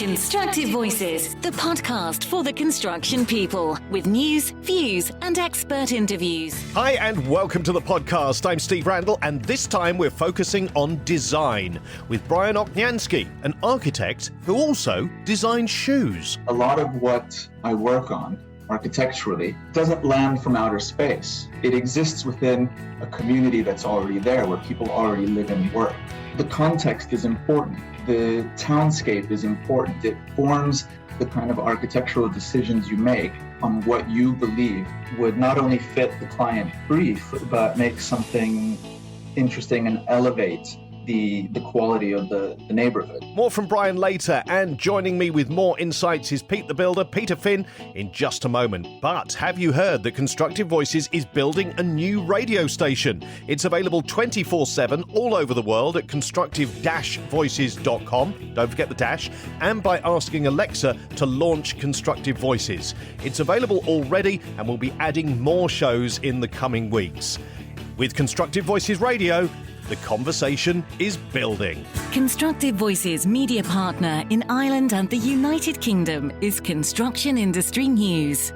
Constructive Voices, the podcast for the construction people, with news, views, and expert interviews. Hi, and welcome to the podcast. I'm Steve Randall, and this time we're focusing on design with Bryan Oknyansky, an architect who also designs shoes. A lot of what I work on architecturally doesn't land from outer space. It exists within a community that's already there, where people already live and work. The context is important. The townscape is important. It forms the kind of architectural decisions you make on what you believe would not only fit the client brief, but make something interesting and elevate the quality of the neighborhood. More from Bryan later, and joining me with more insights is Pete the Builder, Peter Finn, in just a moment. But have you heard that Constructive Voices is building a new radio station? It's available 24/7 all over the world at constructive-voices.com. Don't forget the dash. And by asking Alexa to launch Constructive Voices. It's available already, and we'll be adding more shows in the coming weeks. With Constructive Voices Radio, the conversation is building. Constructive Voices media partner in Ireland and the United Kingdom is Construction Industry News.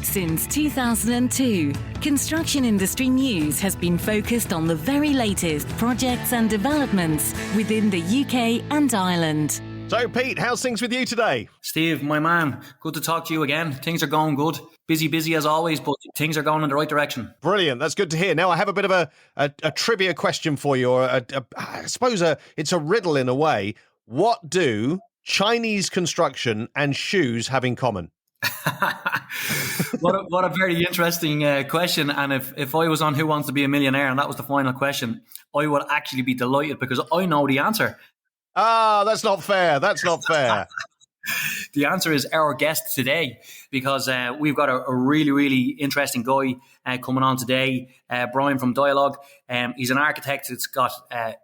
Since 2002, Construction Industry News has been focused on the very latest projects and developments within the UK and Ireland. So, Pete, how's things with you today? Steve, my man, good to talk to you again. Things are going good. Busy as always, but things are going in the right direction. Brilliant. That's good to hear. Now, I have a bit of a trivia question for you, or I suppose it's a riddle in a way. What do Chinese construction and shoes have in common? What a very interesting question. And if I was on Who Wants to Be a Millionaire and that was the final question, I would actually be delighted because I know the answer. That's not fair. That's not fair. The answer is our guest today, because we've got a really, really interesting guy coming on today, Bryan from Dialogue. He's an architect that's got a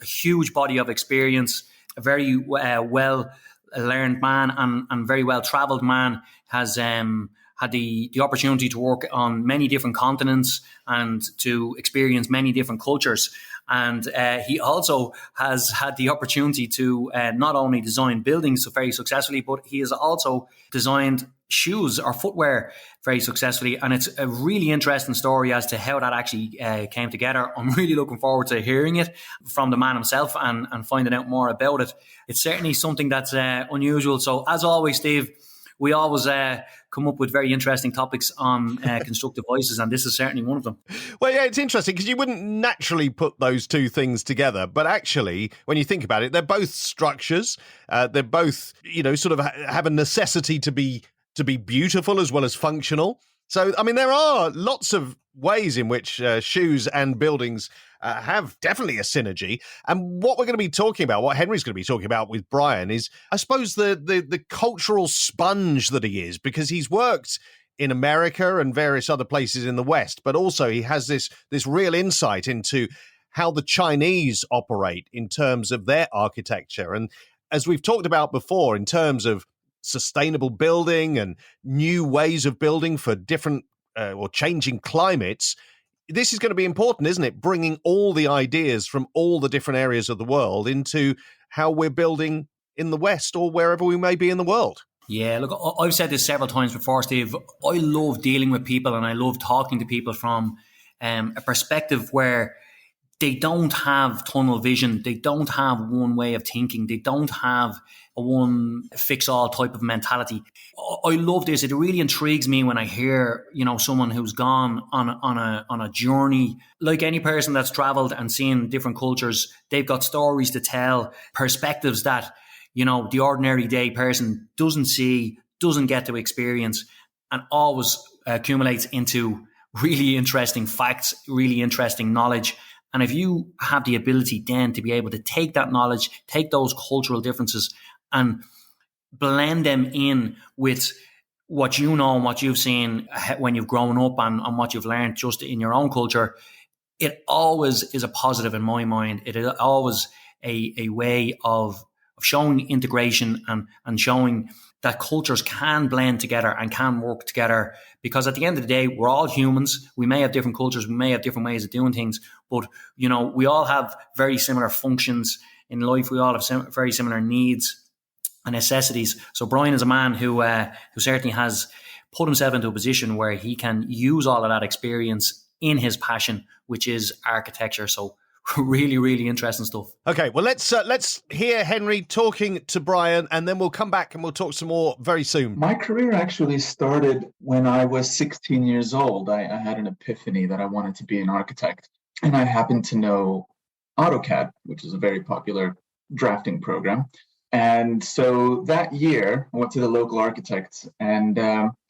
huge body of experience, a very well-learned man and very well-travelled man, has had the opportunity to work on many different continents and to experience many different cultures. And he also has had the opportunity to not only design buildings very successfully, but he has also designed shoes or footwear very successfully. And it's a really interesting story as to how that actually came together. I'm really looking forward to hearing it from the man himself and finding out more about it. It's certainly something that's unusual. So as always, Steve, we always come up with very interesting topics on constructive voices, and this is certainly one of them. Well, yeah, it's interesting because you wouldn't naturally put those two things together. But actually, when you think about it, they're both structures. They're both, sort of have a necessity to be beautiful as well as functional. So, I mean, there are lots of ways in which shoes and buildings have definitely a synergy. And what we're going to be talking about, what Henry's going to be talking about with Bryan is, I suppose, the cultural sponge that he is, because he's worked in America and various other places in the West, but also he has this real insight into how the Chinese operate in terms of their architecture. And as we've talked about before, in terms of sustainable building and new ways of building for different or changing climates, this is going to be important, isn't it? Bringing all the ideas from all the different areas of the world into how we're building in the West or wherever we may be in the world. Yeah, look, I've said this several times before, Steve. I love dealing with people and I love talking to people from a perspective where they don't have tunnel vision. They don't have one way of thinking. They don't have a one fix all type of mentality. I love this. It really intrigues me when I hear, someone who's gone on a journey. Like any person that's traveled and seen different cultures, they've got stories to tell, perspectives that, the ordinary day person doesn't see, doesn't get to experience, and always accumulates into really interesting facts, really interesting knowledge. And if you have the ability then to be able to take that knowledge, take those cultural differences and blend them in with what you know and what you've seen when you've grown up and what you've learned just in your own culture, it always is a positive in my mind. It is always a way of showing integration and showing that cultures can blend together and can work together, because at the end of the day, we're all humans. We may have different cultures. We may have different ways of doing things, but, we all have very similar functions in life. We all have very similar needs. necessities. So Bryan is a man who certainly has put himself into a position where he can use all of that experience in his passion, which is architecture. So really, really interesting stuff. Okay, well, let's hear Henry talking to Bryan, and then we'll come back and we'll talk some more very soon. My career actually started when I was 16 years old. I had an epiphany that I wanted to be an architect, and I happened to know AutoCAD, which is a very popular drafting program. And so that year, I went to the local architects and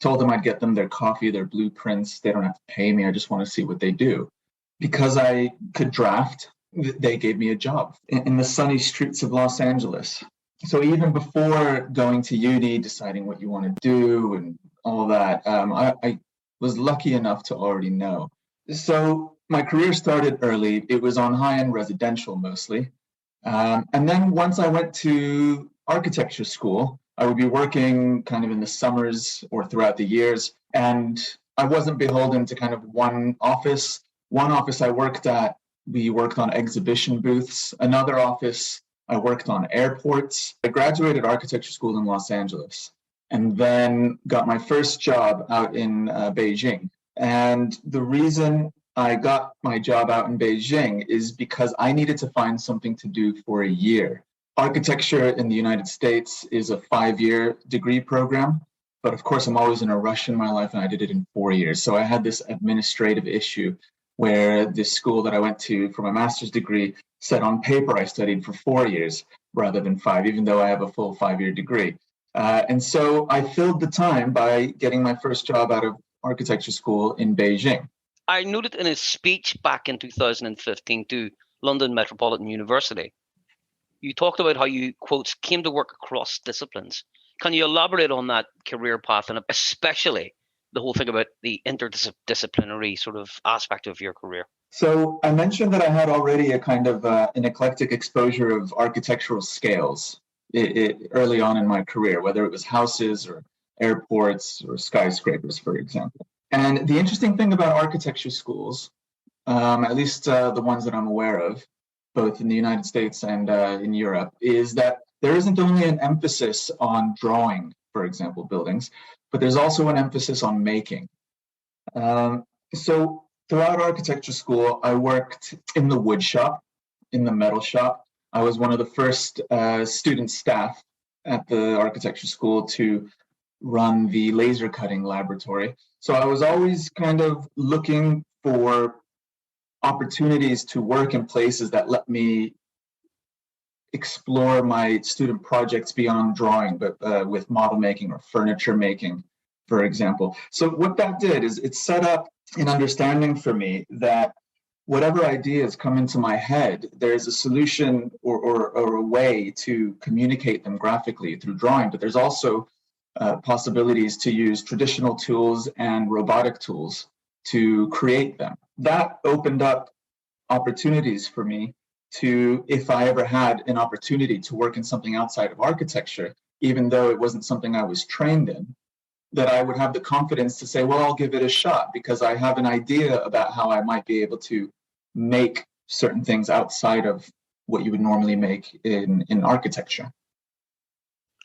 told them I'd get them their coffee, their blueprints. They don't have to pay me. I just want to see what they do. Because I could draft, they gave me a job in the sunny streets of Los Angeles. So even before going to uni, deciding what you want to do and all that, I was lucky enough to already know. So my career started early. It was on high-end residential mostly. And then once I went to architecture school, I would be working kind of in the summers or throughout the years. And I wasn't beholden to kind of one office. One office I worked at, we worked on exhibition booths. Another office, I worked on airports. I graduated architecture school in Los Angeles and then got my first job out in Beijing. And the reason I got my job out in Beijing is because I needed to find something to do for a year. Architecture in the United States is a 5-year degree program. But of course, I'm always in a rush in my life, and I did it in 4 years. So I had this administrative issue where this school that I went to for my master's degree said on paper I studied for 4 years rather than 5, even though I have a full 5-year degree. And so I filled the time by getting my first job out of architecture school in Beijing. I noted in his speech back in 2015 to London Metropolitan University, you talked about how you, quotes, came to work across disciplines. Can you elaborate on that career path and especially the whole thing about the interdisciplinary sort of aspect of your career? So I mentioned that I had already a kind of an eclectic exposure of architectural scales early on in my career, whether it was houses or airports or skyscrapers, for example. And the interesting thing about architecture schools, at least the ones that I'm aware of, both in the United States and in Europe, is that there isn't only an emphasis on drawing, for example, buildings, but there's also an emphasis on making. So throughout architecture school, I worked in the wood shop, in the metal shop. I was one of the first student staff at the architecture school to run the laser cutting laboratory. So I was always kind of looking for opportunities to work in places that let me explore my student projects beyond drawing, but with model making or furniture making, for example. So what that did is it set up an understanding for me that whatever ideas come into my head, there's a solution or a way to communicate them graphically through drawing, but there's also possibilities to use traditional tools and robotic tools to create them. That opened up opportunities for me to, if I ever had an opportunity to work in something outside of architecture, even though it wasn't something I was trained in, that I would have the confidence to say, well, I'll give it a shot because I have an idea about how I might be able to make certain things outside of what you would normally make in architecture.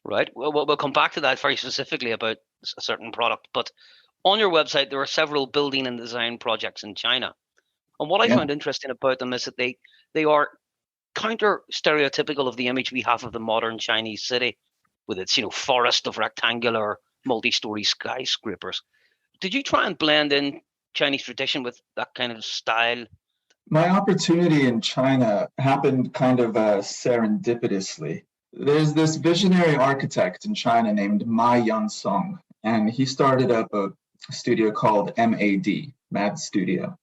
Right. Well, we'll come back to that very specifically about a certain product. But on your website, there are several building and design projects in China. And what I found interesting about them is that they are counter-stereotypical of the image we have of the modern Chinese city with its, forest of rectangular, multi-story skyscrapers. Did you try and blend in Chinese tradition with that kind of style? My opportunity in China happened kind of serendipitously. There's this visionary architect in China named Ma Yansong, and he started up a studio called MAD, Mad Studio.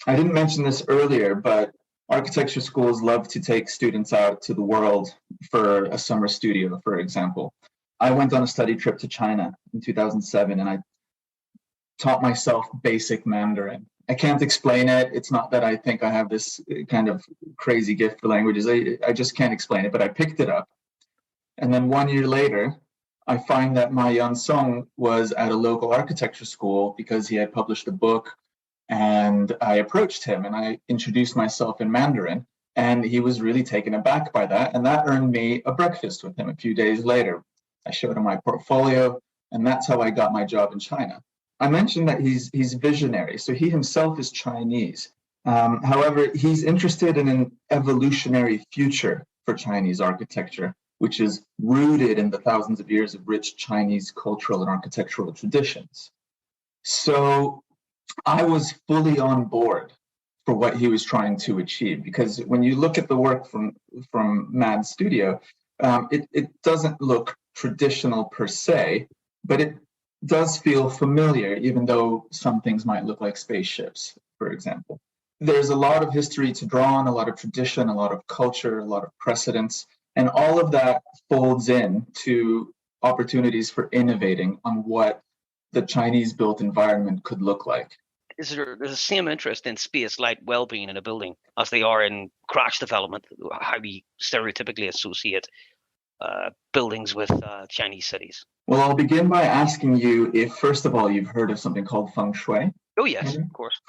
I didn't mention this earlier, but architecture schools love to take students out to the world for a summer studio, for example. I went on a study trip to China in 2007, and I taught myself basic Mandarin. I can't explain it. It's not that I think I have this kind of crazy gift for languages. I just can't explain it, but I picked it up. And then 1 year later, I find that Ma Yansong was at a local architecture school because he had published a book, and I approached him and I introduced myself in Mandarin, and he was really taken aback by that. And that earned me a breakfast with him a few days later. I showed him my portfolio, and that's how I got my job in China. I mentioned that he's visionary, so he himself is Chinese. However, he's interested in an evolutionary future for Chinese architecture, which is rooted in the thousands of years of rich Chinese cultural and architectural traditions. So I was fully on board for what he was trying to achieve, because when you look at the work from Mad's studio, it doesn't look traditional per se, but it does feel familiar, even though some things might look like spaceships, for example. There's a lot of history to draw on, a lot of tradition, a lot of culture, a lot of precedents, and all of that folds in to opportunities for innovating on what the Chinese built environment could look like. There's the same interest in space, light, well-being in a building as they are in crash development, how we stereotypically associate buildings with Chinese cities? Well, I'll begin by asking you if, first of all, you've heard of something called Feng Shui. Oh, yes, of course.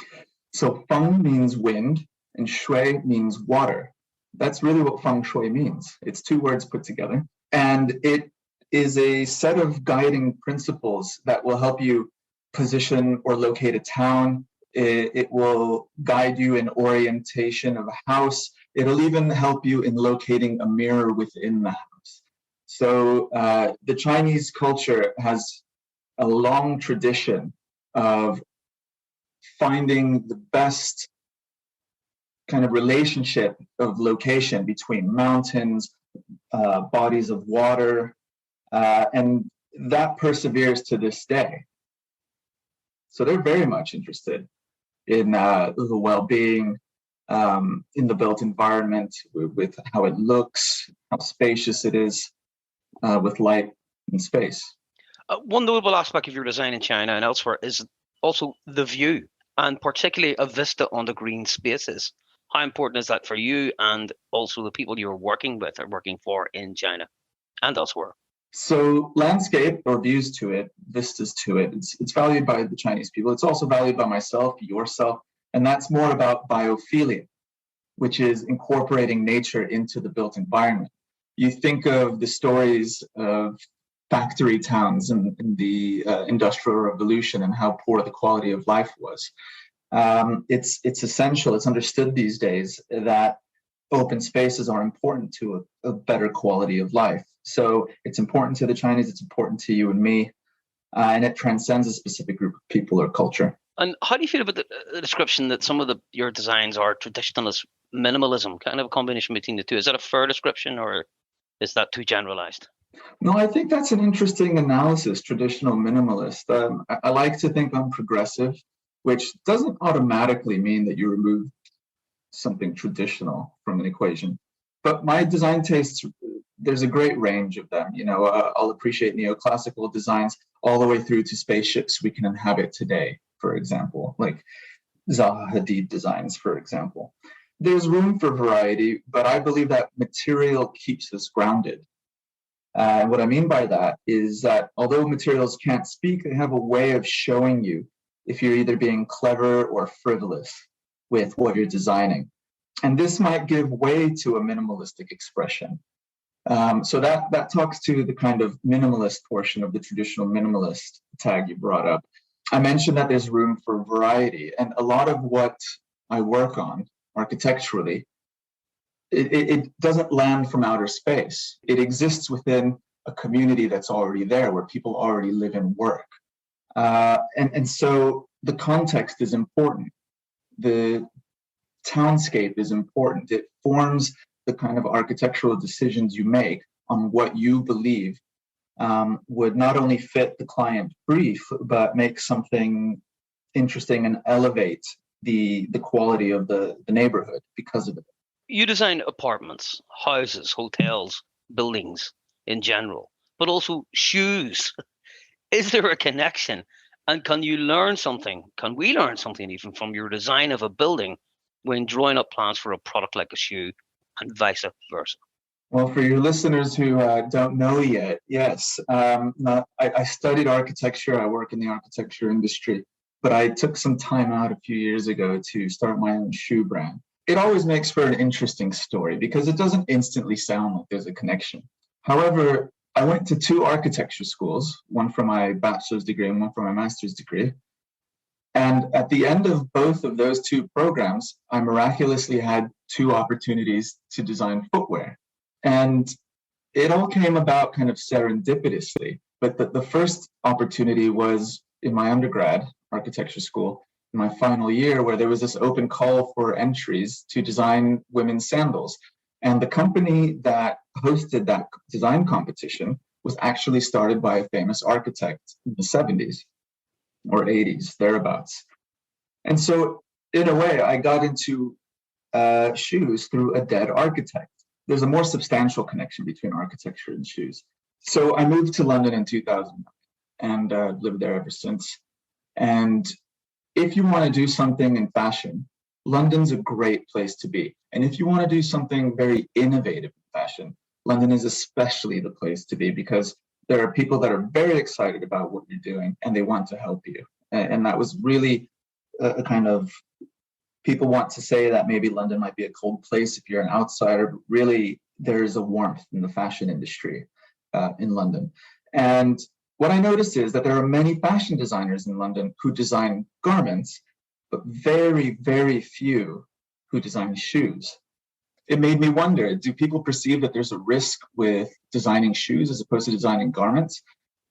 So Feng means wind and Shui means water. That's really what Feng Shui means. It's two words put together. And it is a set of guiding principles that will help you position or locate a town. It will guide you in orientation of a house. It'll even help you in locating a mirror within the house. So the Chinese culture has a long tradition of finding the best kind of relationship of location between mountains, bodies of water, and that perseveres to this day. So they're very much interested in the well-being, in the built environment, with how it looks, how spacious it is, with light and space. One notable aspect of your design in China and elsewhere is also the view, and particularly a vista on the green spaces. How important is that for you and also the people you're working with or working for in China and elsewhere? So landscape or views to it, vistas to it, it's valued by the Chinese people. It's also valued by myself, yourself, and that's more about biophilia, which is incorporating nature into the built environment. You think of the stories of factory towns in the Industrial Revolution and how poor the quality of life was. It's essential, it's understood these days that open spaces are important to a better quality of life. So it's important to the Chinese, it's important to you and me, and it transcends a specific group of people or culture. And how do you feel about the description that some of your designs are traditionalist minimalism, kind of a combination between the two? Is that a fair description or is that too generalized? No, I think that's an interesting analysis, traditional minimalist. I like to think I'm progressive, which doesn't automatically mean that you remove something traditional from an equation. But my design tastes, there's a great range of them. I'll appreciate neoclassical designs all the way through to spaceships we can inhabit today, for example, like Zaha Hadid designs, for example. There's room for variety, but I believe that material keeps us grounded. And what I mean by that is that although materials can't speak, they have a way of showing you if you're either being clever or frivolous with what you're designing. And this might give way to a minimalistic expression. So that talks to the kind of minimalist portion of the traditional minimalist tag you brought up. I mentioned that there's room for variety, and a lot of what I work on architecturally, it doesn't land from outer space. It exists within a community that's already there, where people already live and work. And so the context is important. The townscape is important. It forms the kind of architectural decisions you make on what you believe would not only fit the client brief, but make something interesting and elevate the quality of the neighborhood because of it. You design apartments, houses, hotels, buildings in general, but also shoes. Is there a connection? And can you learn something? Can we learn something even from your design of a building when drawing up plans for a product like a shoe and vice versa? Well, for your listeners who don't know yet, yes, I studied architecture. I work in the architecture industry, but I took some time out a few years ago to start my own shoe brand. It always makes for an interesting story because it doesn't instantly sound like there's a connection. However, I went to 2 architecture schools, one for my bachelor's degree and one for my master's degree. And at the end of both of those 2 programs, I miraculously had 2 opportunities to design footwear. And it all came about kind of serendipitously. But the first opportunity was in my undergrad architecture school, in my final year, where there was this open call for entries to design women's sandals. And the company that hosted that design competition was actually started by a famous architect in the 70s or 80s, thereabouts. And so in a way, I got into shoes through a dead architect. There's a more substantial connection between architecture and shoes. So I moved to London in 2009 and lived there ever since. And if you want to do something in fashion, London's a great place to be. And if you want to do something very innovative in fashion, London is especially the place to be, because there are people that are very excited about what you're doing and they want to help you. And that was really a kind of, people want to say that maybe London might be a cold place if you're an outsider, but really there is a warmth in the fashion industry in London. And what I noticed is that there are many fashion designers in London who design garments, but very, very few who design shoes. It made me wonder, do people perceive that there's a risk with designing shoes as opposed to designing garments?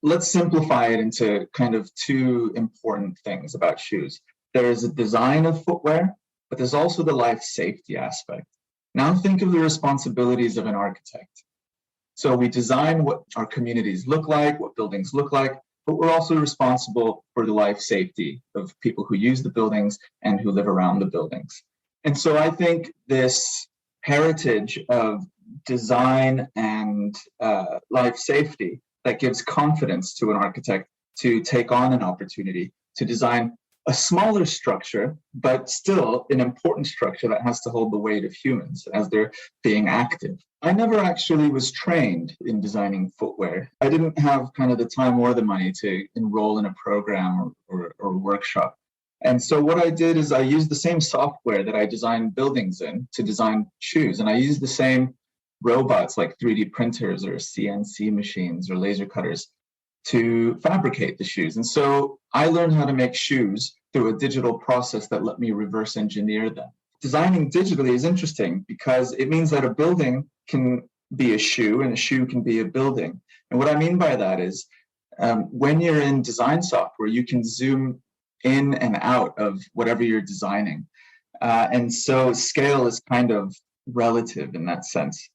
Let's simplify it into kind of 2 important things about shoes. There is a design of footwear, but there's also the life safety aspect. Now think of the responsibilities of an architect. So we design what our communities look like, what buildings look like, but we're also responsible for the life safety of people who use the buildings and who live around the buildings. And so I think this heritage of design and life safety that gives confidence to an architect to take on an opportunity to design a smaller structure, but still an important structure that has to hold the weight of humans as they're being active. I never actually was trained in designing footwear. I didn't have kind of the time or the money to enroll in a program or workshop. And so what I did is I used the same software that I designed buildings in to design shoes. And I used the same robots like 3D printers or CNC machines or laser cutters to fabricate the shoes. And so I learned how to make shoes through a digital process that let me reverse engineer them. Designing digitally is interesting because it means that a building can be a shoe and a shoe can be a building. And what I mean by that is when you're in design software, you can zoom in and out of whatever you're designing. And so scale is kind of relative in that sense.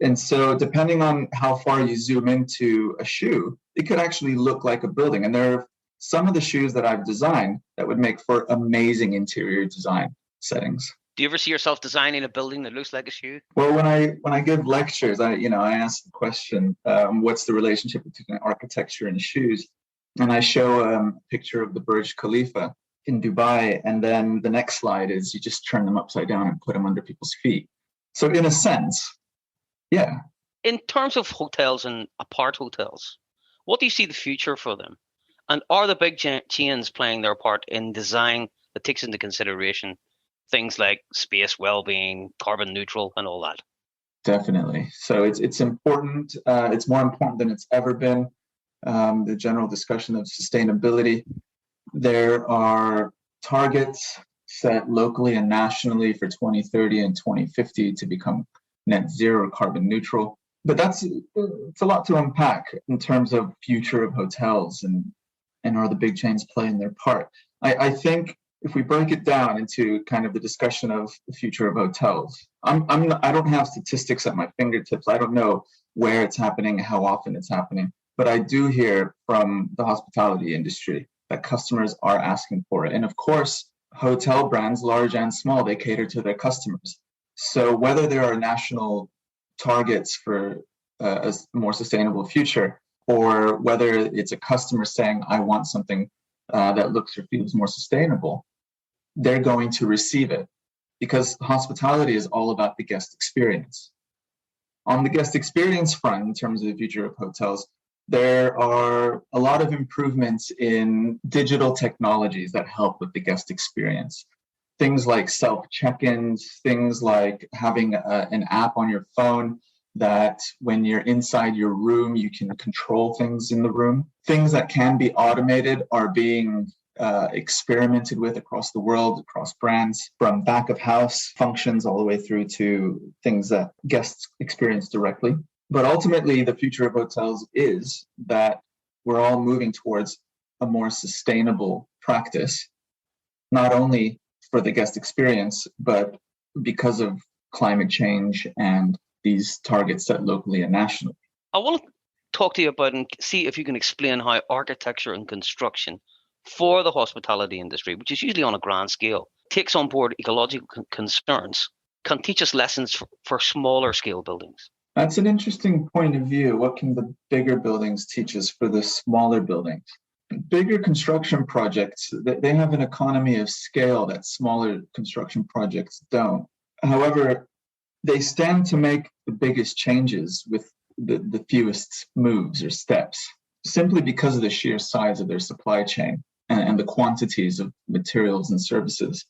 And so depending on how far you zoom into a shoe, it could actually look like a building. And there are some of the shoes that I've designed that would make for amazing interior design settings. Do you ever see yourself designing a building that looks like a shoe? Well, when I give lectures, I ask the question, what's the relationship between architecture and shoes? And I show a picture of the Burj Khalifa in Dubai. And then the next slide is you just turn them upside down and put them under people's feet. So in a sense, yeah. In terms of hotels and apart hotels, what do you see the future for them? And are the big chains playing their part in design that takes into consideration things like space, well-being, carbon neutral, and all that? Definitely. So it's important. It's more important than it's ever been. The general discussion of sustainability. There are targets set locally and nationally for 2030 and 2050 to become net zero carbon neutral. But it's a lot to unpack in terms of future of hotels and are the big chains playing their part. I think if we break it down into kind of the discussion of the future of hotels, I don't have statistics at my fingertips. I don't know where it's happening, how often it's happening, but I do hear from the hospitality industry that customers are asking for it. And of course, hotel brands, large and small, they cater to their customers. So whether there are national targets for a more sustainable future, or whether it's a customer saying, I want something that looks or feels more sustainable, they're going to receive it, because hospitality is all about the guest experience. On the guest experience front, in terms of the future of hotels, there are a lot of improvements in digital technologies that help with the guest experience. Things like self-check-ins, things like having an app on your phone that when you're inside your room, you can control things in the room. Things that can be automated are being experimented with across the world, across brands, from back of house functions all the way through to things that guests experience directly. But ultimately, the future of hotels is that we're all moving towards a more sustainable practice, not only for the guest experience, but because of climate change and these targets set locally and nationally. I want to talk to you about and see if you can explain how architecture and construction for the hospitality industry, which is usually on a grand scale, takes on board ecological concerns, can teach us lessons for smaller scale buildings. That's an interesting point of view. What can the bigger buildings teach us for the smaller buildings? Bigger construction projects, they have an economy of scale that smaller construction projects don't. However, they stand to make the biggest changes with the fewest moves or steps, simply because of the sheer size of their supply chain and the quantities of materials and services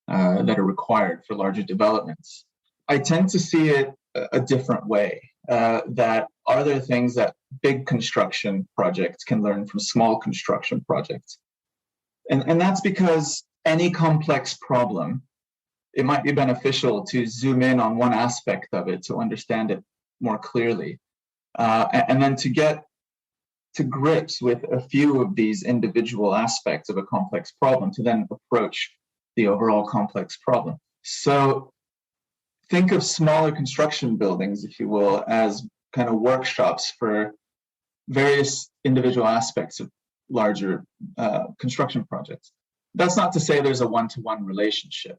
that are required for larger developments. I tend to see it a different way, that are there things that big construction projects can learn from small construction projects? And that's because any complex problem, it might be beneficial to zoom in on one aspect of it to understand it more clearly, and then to get to grips with a few of these individual aspects of a complex problem to then approach the overall complex problem. So think of smaller construction buildings, if you will, as kind of workshops for various individual aspects of larger construction projects. That's not to say there's a one-to-one relationship.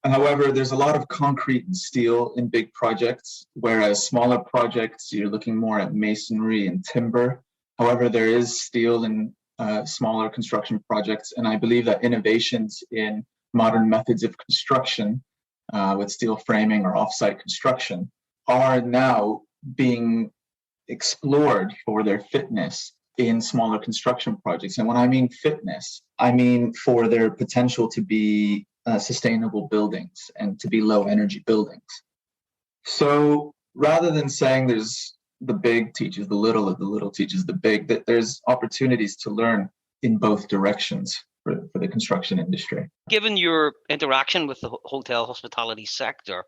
However, there's a lot of concrete and steel in big projects, whereas smaller projects, you're looking more at masonry and timber. However, there is steel in smaller construction projects, and I believe that innovations in modern methods of construction with steel framing or offsite construction are now being explored for their fitness in smaller construction projects. And when I mean fitness, I mean for their potential to be sustainable buildings and to be low energy buildings. So rather than saying there's the big teaches the little, or the little teaches the big, that there's opportunities to learn in both directions for the construction industry. Given your interaction with the hotel hospitality sector,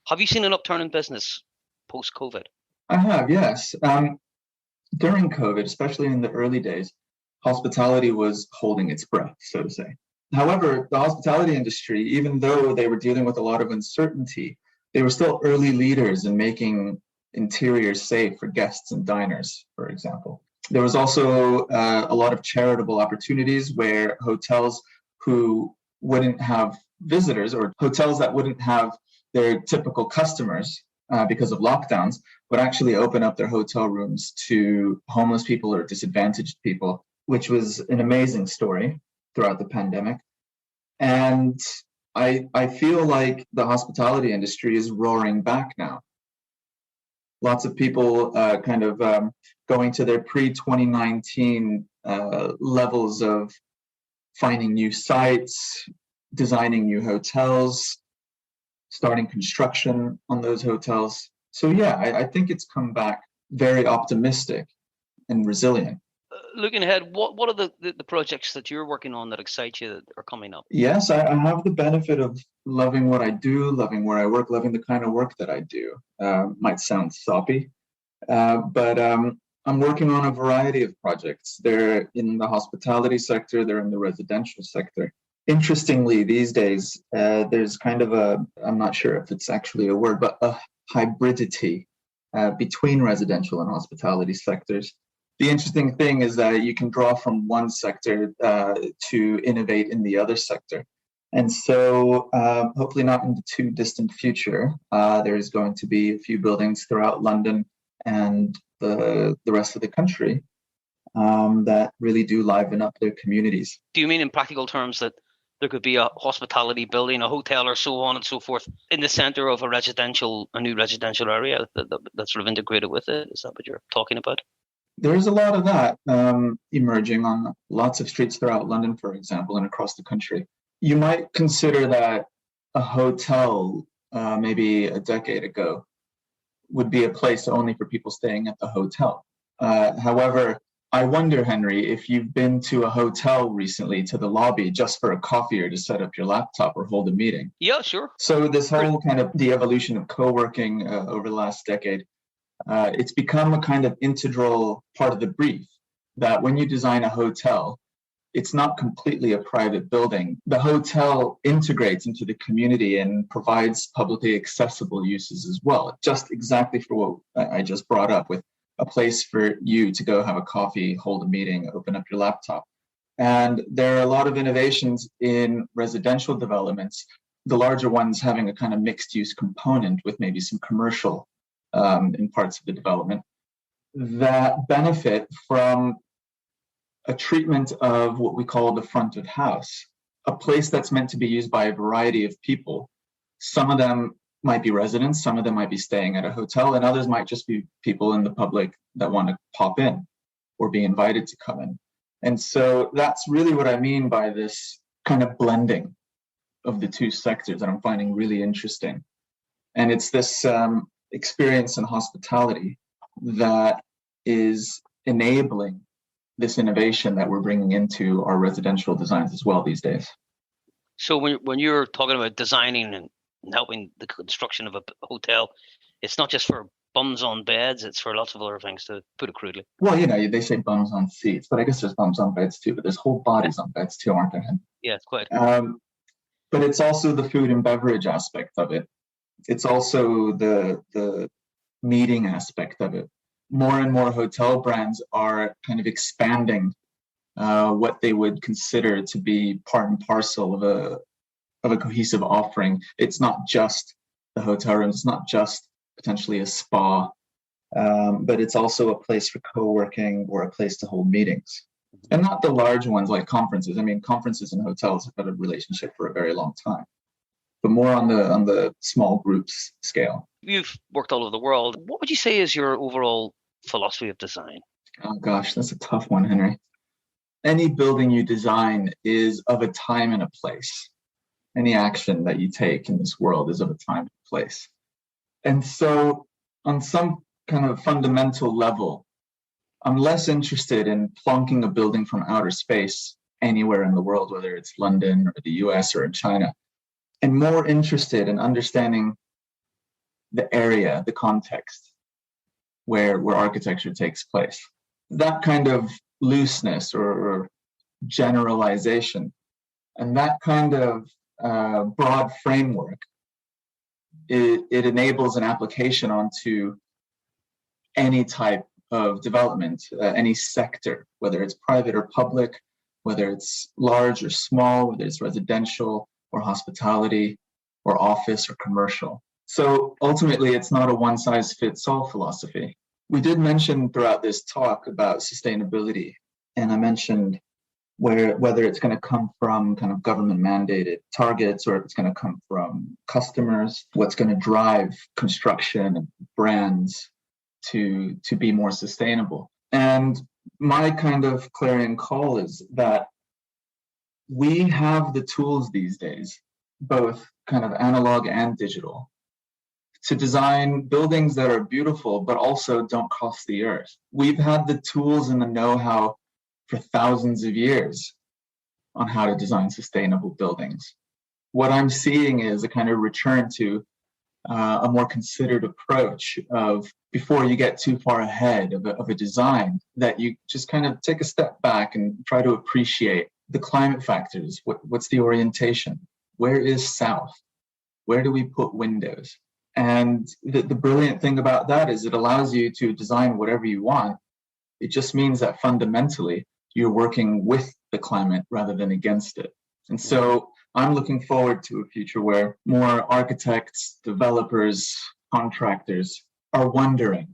have you seen an upturn in business post-COVID? I have, yes. During COVID, especially in the early days, hospitality was holding its breath, so to say. However, the hospitality industry, even though they were dealing with a lot of uncertainty, they were still early leaders in making interiors safe for guests and diners, for example. There was also a lot of charitable opportunities where hotels who wouldn't have visitors, or hotels that wouldn't have their typical customers because of lockdowns, would actually open up their hotel rooms to homeless people or disadvantaged people, which was an amazing story throughout the pandemic. And I feel like the hospitality industry is roaring back now. Lots of people going to their pre-2019 levels of finding new sites, designing new hotels, starting construction on those hotels. So yeah, I think it's come back very optimistic and resilient. Looking ahead, what are the projects that you're working on that excite you that are coming up? Yes, I have the benefit of loving what I do, loving where I work, loving the kind of work that I do. Might sound soppy, but I'm working on a variety of projects. They're in the hospitality sector, they're in the residential sector. Interestingly, these days, there's kind of I'm not sure if it's actually a word, but a hybridity between residential and hospitality sectors. The interesting thing is that you can draw from one sector to innovate in the other sector. And so hopefully not in the too distant future, there is going to be a few buildings throughout London and the rest of the country that really do liven up their communities. Do you mean in practical terms that there could be a hospitality building, a hotel or so on and so forth in the center of a new residential area that's sort of integrated with it? Is that what you're talking about? There's a lot of that emerging on lots of streets throughout London, for example, and across the country. You might consider that a hotel maybe a decade ago would be a place only for people staying at the hotel. However, I wonder, Henry, if you've been to a hotel recently, to the lobby, just for a coffee or to set up your laptop or hold a meeting. Yeah, sure. So this whole kind of the evolution of co-working over the last decade, it's become a kind of integral part of the brief that when you design a hotel, it's not completely a private building. The hotel integrates into the community and provides publicly accessible uses as well, just exactly for what I just brought up, with a place for you to go have a coffee, hold a meeting, open up your laptop. And there are a lot of innovations in residential developments, the larger ones having a kind of mixed use component with maybe some commercial in parts of the development, that benefit from a treatment of what we call the front of house, a place that's meant to be used by a variety of people. Some of them might be residents, some of them might be staying at a hotel, and others might just be people in the public that want to pop in or be invited to come in. And so that's really what I mean by this kind of blending of the two sectors that I'm finding really interesting. And it's this experience in hospitality that is enabling this innovation that we're bringing into our residential designs as well these days. So when you're talking about designing and helping the construction of a hotel, it's not just for bums on beds, it's for lots of other things, to put it crudely. Well, they say bums on seats, but I guess there's bums on beds too, but there's whole bodies on beds too, aren't there? Yeah, it's quite. But it's also the food and beverage aspect of it. It's also the meeting aspect of it. More and more hotel brands are kind of expanding what they would consider to be part and parcel of a cohesive offering. It's not just the hotel rooms, it's not just potentially a spa, but it's also a place for co-working or a place to hold meetings. And not the large ones like conferences. I mean, conferences and hotels have had a relationship for a very long time, but more on the small groups scale. You've worked all over the world. What would you say is your overall philosophy of design? Oh gosh, that's a tough one, Henry. Any building you design is of a time and a place. Any action that you take in this world is of a time and place. And so on some kind of fundamental level, I'm less interested in plonking a building from outer space anywhere in the world, whether it's London or the US or in China, and more interested in understanding the area, the context where architecture takes place. That kind of looseness or generalization and that kind of broad framework, it enables an application onto any type of development, any sector, whether it's private or public, whether it's large or small, whether it's residential or hospitality or office or commercial. So ultimately, it's not a one-size-fits-all philosophy. We did mention throughout this talk about sustainability, and I mentioned whether it's going to come from kind of government mandated targets or if it's going to come from customers, what's going to drive construction and brands to be more sustainable. And my kind of clarion call is that we have the tools these days, both kind of analog and digital, to design buildings that are beautiful, but also don't cost the earth. We've had the tools and the know-how for thousands of years on how to design sustainable buildings. What I'm seeing is a kind of return to a more considered approach of, before you get too far ahead of a design, that you just kind of take a step back and try to appreciate the climate factors. What's the orientation? Where is south? Where do we put windows? And the brilliant thing about that is it allows you to design whatever you want. It just means that fundamentally you're working with the climate rather than against it. And so I'm looking forward to a future where more architects, developers, contractors are wondering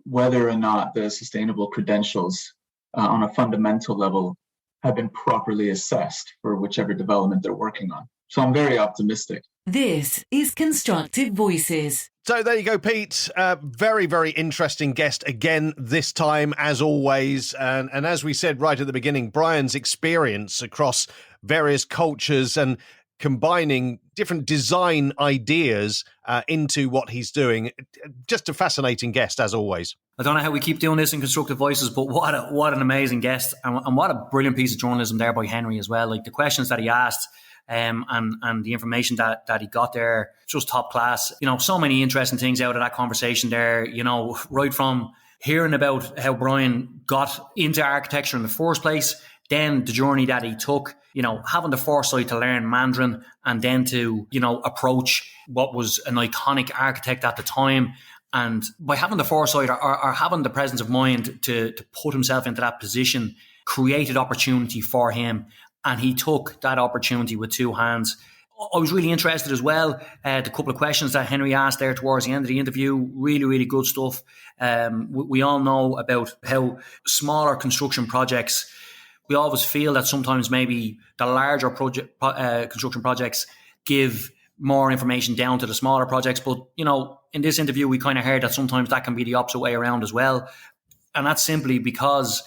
whether or not the sustainable credentials on a fundamental level have been properly assessed for whichever development they're working on. So I'm very optimistic. This is Constructive Voices. So there you go, Pete. Very, very interesting guest again this time, as always. And as we said right at the beginning, Bryan's experience across various cultures and combining different design ideas into what he's doing. Just a fascinating guest, as always. I don't know how we keep doing this in Constructive Voices, but what an amazing guest, and what a brilliant piece of journalism there by Henry as well. Like the questions that he asked, and the information that he got there, just top class. You know, so many interesting things out of that conversation there. You know, right from hearing about how Bryan got into architecture in the first place, then the journey that he took, you know, having the foresight to learn Mandarin and then to, you know, approach what was an iconic architect at the time. And by having the foresight or having the presence of mind to put himself into that position, created opportunity for him. And he took that opportunity with two hands. I was really interested as well. The couple of questions that Henry asked there towards the end of the interview, really, really good stuff. We all know about how smaller construction projects, we always feel that sometimes maybe the larger construction projects give more information down to the smaller projects. But, you know, in this interview, we kind of heard that sometimes that can be the opposite way around as well. And that's simply because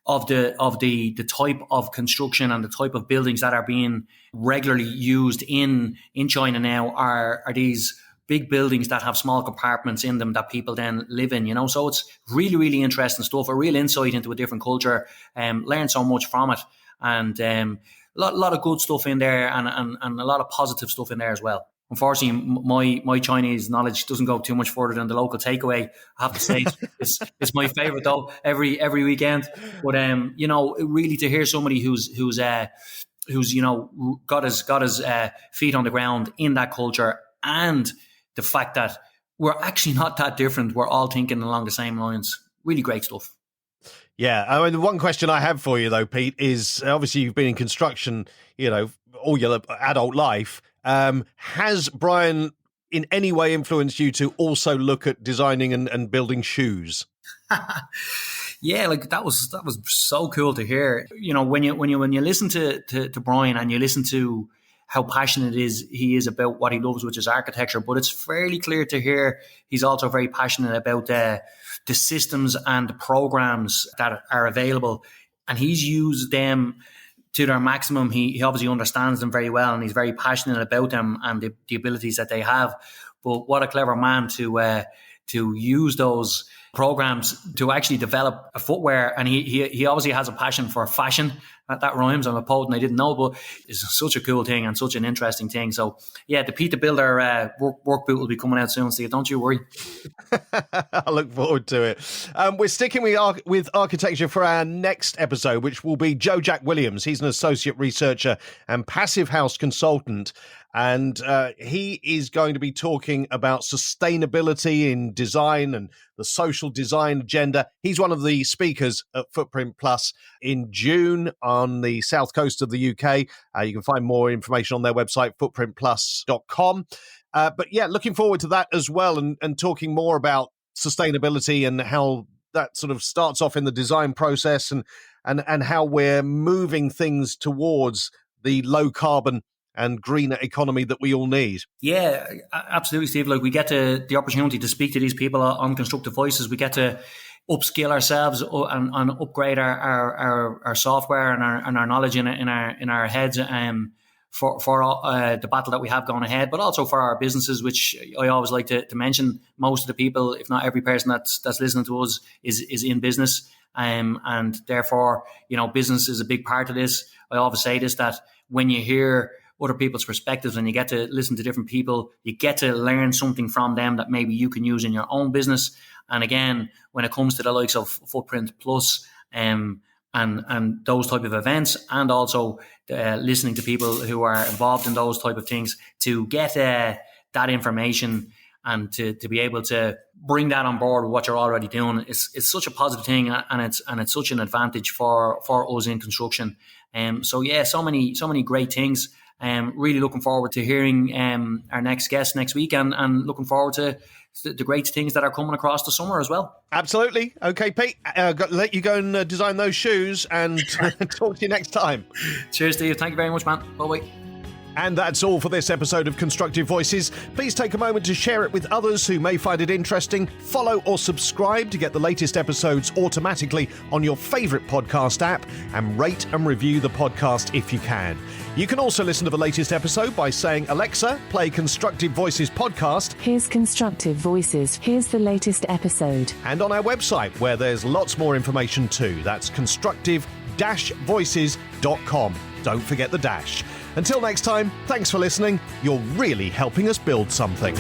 of the type of construction and the type of buildings that are being regularly used in China now are these big buildings that have small compartments in them that people then live in, you know. So it's really, really interesting stuff, a real insight into a different culture, learn so much from it, and a lot of good stuff in there, and a lot of positive stuff in there as well. Unfortunately, my Chinese knowledge doesn't go too much further than the local takeaway. I have to say, it's my favorite though every weekend. But you know, really to hear somebody who's you know got his feet on the ground in that culture, and the fact that we're actually not that different. We're all thinking along the same lines. Really great stuff. Yeah, I mean, the one question I have for you though, Pete, is obviously you've been in construction, you know, all your adult life. Has Bryan in any way influenced you to also look at designing and building shoes? Yeah, like that was so cool to hear. You know, when you listen to Bryan and you listen to how passionate he is about what he loves, which is architecture, but it's fairly clear to hear he's also very passionate about the systems and the programs that are available, and he's used them to their maximum. He obviously understands them very well, and he's very passionate about them and the abilities that they have. But what a clever man to use those programs to actually develop a footwear. And he obviously has a passion for fashion. That rhymes. I'm a poet and I didn't know, but it's such a cool thing and such an interesting thing. So yeah, the Pete the Builder work boot will be coming out soon, Steve. Don't you worry. I look forward to it. We're sticking with architecture for our next episode, which will be Joe Jack Williams. He's an associate researcher and passive house consultant. And he is going to be talking about sustainability in design and the social design agenda. He's one of the speakers at Footprint Plus in June on the south coast of the UK. You can find more information on their website, footprintplus.com. But yeah, looking forward to that as well, and talking more about sustainability and how that sort of starts off in the design process, and how we're moving things towards the low carbon and greener economy that we all need. Yeah, absolutely, Steve. Like, we get the opportunity to speak to these people on Constructive Voices. We get to upskill ourselves and upgrade our software and our knowledge in our heads for the battle that we have going ahead, but also for our businesses, which I always like to mention. Most of the people, if not every person that's listening to us, is in business, and therefore, you know, business is a big part of this. I always say this, that when you hear other people's perspectives and you get to listen to different people, you get to learn something from them that maybe you can use in your own business. And again, when it comes to the likes of Footprint Plus and those type of events, and also listening to people who are involved in those type of things, to get that information and to be able to bring that on board with what you're already doing, it's such a positive thing, and it's such an advantage for us in construction. So yeah, so many great things. Really looking forward to hearing our next guest next week, and looking forward to the great things that are coming across the summer as well. Absolutely. Okay, Pete, let you go and design those shoes, and talk to you next time. Cheers, Steve. Thank you very much, man. Bye-bye. And that's all for this episode of Constructive Voices. Please take a moment to share it with others who may find it interesting. Follow or subscribe to get the latest episodes automatically on your favourite podcast app, and rate and review the podcast if you can. You can also listen to the latest episode by saying, Alexa, play Constructive Voices podcast. Here's Constructive Voices. Here's the latest episode. And on our website, where there's lots more information too. That's constructive-voices.com. Don't forget the dash. Until next time, thanks for listening. You're really helping us build something.